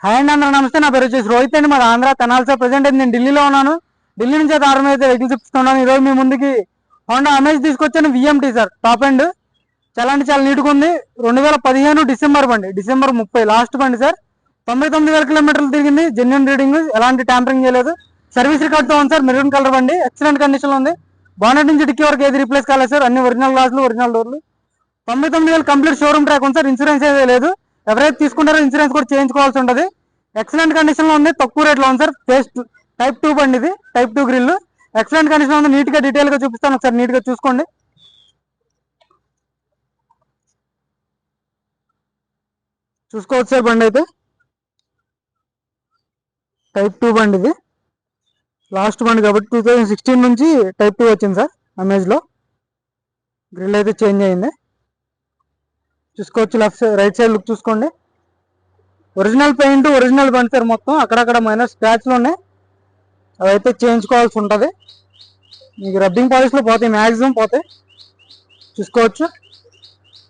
Hi అండి, అందరూ నమస్తే. నా పేరు వచ్చేసి రోహిత్ అండి, మాది ఆంధ్ర తెనాలి సార్. ప్రజెంట్ అయితే నేను ఢిల్లీలో ఉన్నాను. ఢిల్లీ నుంచి అయితే ఆర్మీ అయితే వెహికల్ చూపిస్తున్నాను. ఈరోజు మీ ముందుకి హోండా అమేజ్ తీసుకొచ్చాను, విఎంటీ సార్. టాప్ అండ్ చాలా అంటే చాలా నీట్గా ఉంది. 2015 డిసెంబర్ బండి, డిసెంబర్ 30 లాస్ట్ బండి సార్. 99,000 కిలోమీటర్లు తిరిగింది. జెన్యున్ రీడింగ్, ఎలాంటి ట్యాంపరింగ్ చేయలేదు. సర్వీస్ రికార్డ్తో ఉంది సార్. మెరూన్ కలర్ బండి, ఎక్సలెంట్ కండిషన్ లో ఉంది. బానెట్ నుంచి డిక్కీ వరకు ఏది రీప్లేస్ కాలేదు సార్. అన్ని ఒరిజినల్ గ్లాసులు, ఒరిజినల్ డోర్లు. 99,000 కంప్లీట్ షోరూమ్ ట్రాక్ ఉంది సార్. ఇన్సూరెన్స్ అయితే లేదు. ఎవరైతే తీసుకుంటారో ఇన్సూరెన్స్ కూడా చేయించుకోవాల్సి ఉంటుంది. ఎక్సలెంట్ కండిషన్ లో ఉంది, తక్కువ రేట్ లో ఉంది సార్. ఫేస్ టైప్ 2 బండి, ఇది టైప్ 2 గ్రిల్. ఎక్సలెంట్ కండిషన్ లో ఉంది. నీట్ గా డీటెయిల్ గా చూపిస్తాను, ఒకసారి నీట్ గా చూసుకోండి. చూసుకోవచ్చు సార్, బండి అయితే టైప్ 2 బండి, ఇది లాస్ట్ బండి కాబట్టి 2016 నుంచి టైప్ 2 వచ్చింది సార్. అమేజ్ లో గ్రిల్ అయితే చేంజ్ అయింది. చూసుకోవచ్చు, left side right side look చూసుకోండి. ఒరిజినల్ పెయింట్, ఒరిజినల్ బండి సార్. మొత్తం అక్కడక్కడ మైనర్ స్క్రాచ్లు ఉన్నాయి, అవైతే చేయించుకోవాల్సి ఉంటుంది. మీకు రబ్బింగ్ పాలిష్లో పోతాయి, మ్యాక్సిమం పోతాయి. చూసుకోవచ్చు,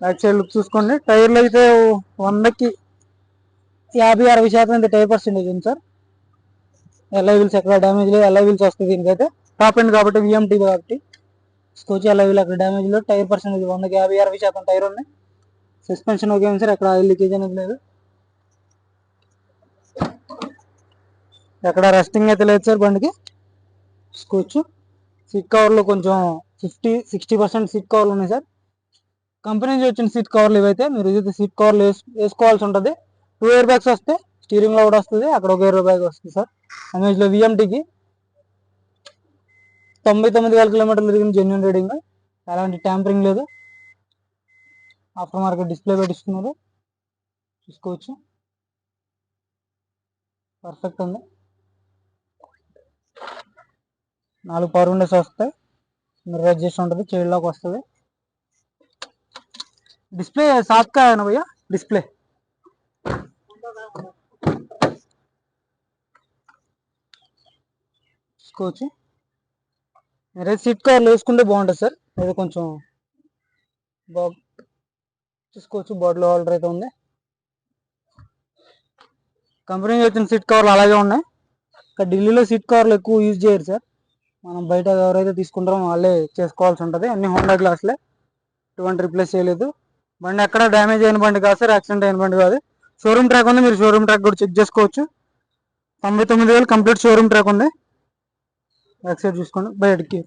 బ్యాక్ సైడ్ లుక్ చూసుకోండి. టైర్లు అయితే 100కి 50-60% అయితే టైర్ పర్సెంటేజ్ ఉంది సార్. ఎల్ఐ వీల్స్ ఎక్కడ డ్యామేజ్ లేదు, ఎల్ఐ వీల్స్ వస్తుంది దీనికైతే. టాప్ ఎండ్ కాబట్టి, విఎంటీ కాబట్టి చూసుకోవచ్చు. ఎల్ఐ వీల్ అక్కడ డ్యామేజ్ లేదు. టైర్ పర్సెంటేజ్ 100కి 50-60% టైర్ ఉన్నాయి. సస్పెన్షన్ ఓకే ఉంది సార్, ఎక్కడ ఆయిల్ లీకేజ్ అనేది లేదు, ఎక్కడ రెస్టింగ్ అయితే లేదు సార్ బండికి. చూసుకోవచ్చు, సీట్ కవర్లో కొంచెం 50-60% సీట్ కవర్లు ఉన్నాయి సార్. కంపెనీ నుంచి వచ్చిన సీట్ కవర్లు ఇవైతే. మీరు ఇది సీట్ కవర్లు వేసుకోవాల్సి ఉంటుంది. 2 ఎయిర్ బ్యాగ్స్ వస్తాయి, స్టీరింగ్ లో కూడా వస్తుంది, అక్కడ ఒక ఎయిర్ బ్యాగ్ వస్తుంది సార్. అమేజ్ లో విఎంటీకి 99,000 కిలోమీటర్లు తిరిగిన జెన్యున్ రీడింగ్, ఎలాంటి ట్యాంపరింగ్ లేదు. ఆఫ్టర్ మార్కెట్ డిస్ప్లే పెట్టిస్తున్నారు, చూసుకోవచ్చు. పర్ఫెక్ట్ ఉంది. 4 పవర్ విండోస్ వస్తాయి, మిర్రర్ అడ్జస్ట్ ఉంటుంది, చైల్డ్ లాక్ వస్తుంది. डिस्प्ले 7 का है ना भैया, डिस्प्ले చూసుకోవచ్చు. మీరే సీట్ కవర్లు వేసుకుంటే బాగుంటుంది సార్. ఇది కొంచెం చూసుకోవచ్చు, బాటిల్ హోల్డర్ అయితే ఉంది. కంపెనీ వచ్చిన సీట్ కవర్లు అలాగే ఉన్నాయి. ఇక్కడ ఢిల్లీలో సీట్ కవర్లు ఎక్కువ యూజ్ చేయరు సార్. మనం బయట ఎవరైతే తీసుకుంటారో వాళ్ళే చేసుకోవాల్సి ఉంటుంది. అన్ని హోండా గ్లాసులే, ఎటువంటి రిప్లేస్ చేయలేదు. బండి ఎక్కడ డ్యామేజ్ అయిన బండి కాదు సార్, యాక్సిడెంట్ అయిన బండి కాదు. షోరూమ్ ట్రాక్ ఉంది, మీరు షోరూమ్ ట్రాక్ కూడా చెక్ చేసుకోవచ్చు. 99,000 కంప్లీట్ షోరూమ్ ట్రాక్ ఉంది. బ్యాక్ సైడ్ చూసుకోండి, బయటికి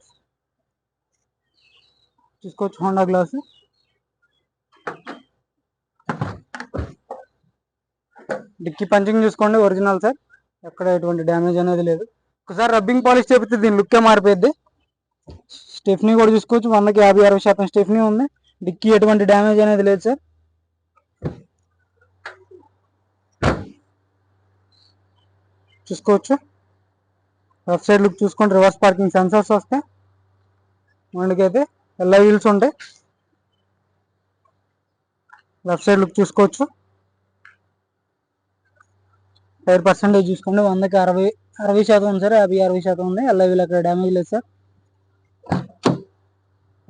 చూసుకోవచ్చు. హోండా గ్లాస్, డిక్కీ పంచింగ్ చూసుకోండి, ఒరిజినల్ సార్. ఎక్కడ ఎటువంటి డ్యామేజ్ అనేది లేదు. ఒకసారి రబ్బింగ్ పాలిష్ చేపిస్తే దీని లుక్కే మారిపోయింది. స్టెఫ్నీ కూడా చూసుకోవచ్చు, 100కి 50-60% స్టెఫ్నీ ఉంది. డిక్కీ ఎటువంటి డ్యామేజ్ అనేది లేదు సార్. చూసుకోవచ్చు, లెఫ్ట్ సైడ్ లుక్ చూసుకోండి. రివర్స్ పార్కింగ్ సెన్సర్స్ వస్తాయి, మనకైతే ఎల్ఐ వీల్స్ ఉంటాయి. లెఫ్ట్ సైడ్ లుక్ చూసుకోవచ్చు. టైర్ పర్సెంటేజ్ చూసుకోండి, 100కి 60% ఉంది సార్. 50-60% ఉంది. ఎల్ఐ వీల్ అక్కడ డ్యామేజ్ లేదు సార్,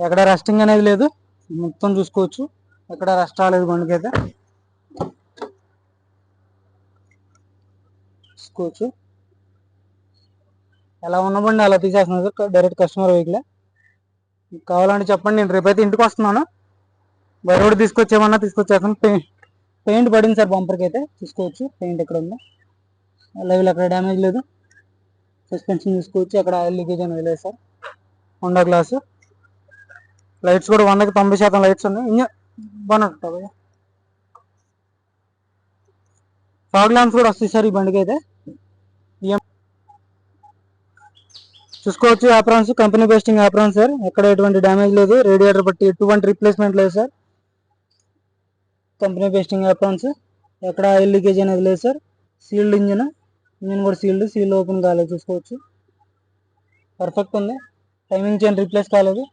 ఎక్కడ రస్టింగ్ అనేది లేదు. మొత్తం చూసుకోవచ్చు, ఎక్కడ రస్ట్ రాలేదు బండికైతే. చూసుకోవచ్చు, ఎలా ఉన్నబండి అలా తీసేస్తున్నారు సార్, డైరెక్ట్ కస్టమర్ వెహికలే. మీకు కావాలంటే చెప్పండి, నేను రేపైతే ఇంటికి వస్తున్నాను. బై రోడ్ తీసుకొచ్చేమన్నా తీసుకొచ్చేస్తాను. పెయింట్ పడింది సార్ బంపర్కి అయితే, చూసుకోవచ్చు. పెయింట్ ఎక్కడ ఉందో, లెవెల్ అక్కడ డ్యామేజ్ లేదు. సస్పెన్షన్ చూసుకోవచ్చు, అక్కడ ఆయిల్ లీకేజ్ అనేది లేదు సార్. హోండా గ్లాసు, లైట్స్ కూడా 100కి 90% లైట్స్ ఉన్నాయి. ఇంజన్ బాగుంటుంది. ఫాగ్ ల్యాంప్స్ కూడా వస్తాయి సార్ ఈ బండికి అయితే. చూసుకోవచ్చు, ఆప్రాన్స్ కంపెనీ బెస్టింగ్ ఆప్రాన్స్ సార్. ఎక్కడ ఎటువంటి డ్యామేజ్ లేదు. రేడియేటర్ బట్టి ఎటువంటి రీప్లేస్మెంట్ లేదు సార్. కంపెనీ బెస్టింగ్ ఆప్రాన్స్, ఎక్కడ ఆయిల్ లీకేజ్ అనేది లేదు సార్. సీల్డ్ ఇంజిన్ కూడా సీల్ ఓపెన్ కాలేదు, చూసుకోవచ్చు. పర్ఫెక్ట్ ఉంది. టైమింగ్ చైన్ రీప్లేస్ కాలేదు.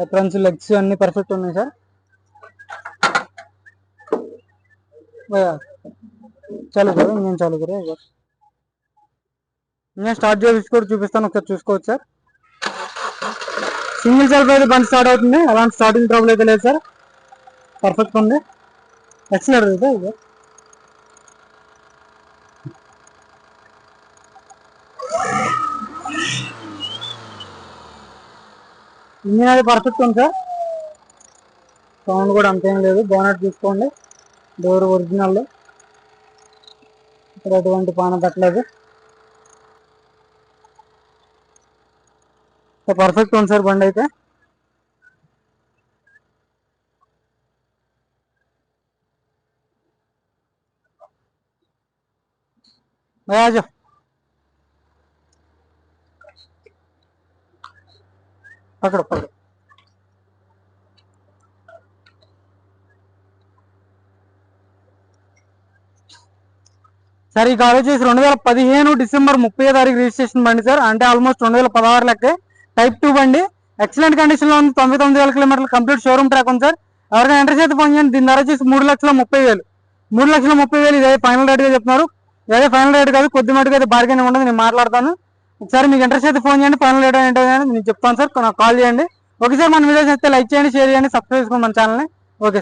ఆప్రాన్స్, లెగ్స్ అన్ని పర్ఫెక్ట్ ఉన్నాయి సార్. చాలు కదా, ఇంజన్ చాలు కదా. ఇంజన్ స్టార్ట్ చేసి కూడా చూపిస్తాను, ఒకసారి చూసుకోవచ్చు సార్. సింగిల్ సెల్ఫ్ అయితే బండి స్టార్ట్ అవుతుంది, అలాంటి స్టార్టింగ్ ట్రబుల్ అయితే లేదు సార్. పర్ఫెక్ట్ ఉంది. ఎక్సలెంట్ అయితే ఇది ఇంజిన్ అది పర్ఫెక్ట్ ఉంది సార్, సౌండ్ కూడా అంతేం లేదు. బోనట్ చూసుకోండి, డోర్ ఒరిజినల్, ఇక్కడ ఎటువంటి పాన పెట్టలేదు, పర్ఫెక్ట్ ఉంది సార్ బండి అయితే. రాజు పక్కడు పక్కడు. సార్ ఈ కార్ వచ్చేసి 2015 డిసెంబర్ 30 తారీఖు రిజిస్ట్రేషన్ బండి సార్, అంటే ఆల్మోస్ట్ 2016 లెక్కే. టైప్ 2 బండి, ఎక్సలెంట్ కండిషన్ లో ఉంది. 99,000 కిలోమీటర్లు కంప్లీట్ షోరూమ్ ట్రాక్ ఉంది సార్. ఎవరికైనా ఇంట్రెస్ట్ అయితే ఫోన్ చేయండి. దీని ధర వచ్చేసి 3,30,000. 3,30,000 ఇదే ఫైనల్ రేట్ గా చెప్తున్నారు. ఇదే ఫైనల్ రేట్ కాదు, కొద్ది మటుకు అయితే బార్గెన్ ఉండదు, నేను మాట్లాడతాను. ఒకసారి మీకు ఇంట్రెస్ట్ అయితే ఫోన్ చేయండి, ఫైనల్ రేట్ ఏంటో నేను చెప్తాను సార్, నాకు కాల్ చేయండి. ఓకే సార్, మన వీడియోస్ అయితే లైక్ చేయండి, షేర్ చేయండి, సబ్స్క్రైబ్ చేసుకోండి మన ఛానల్ని. Okay sir.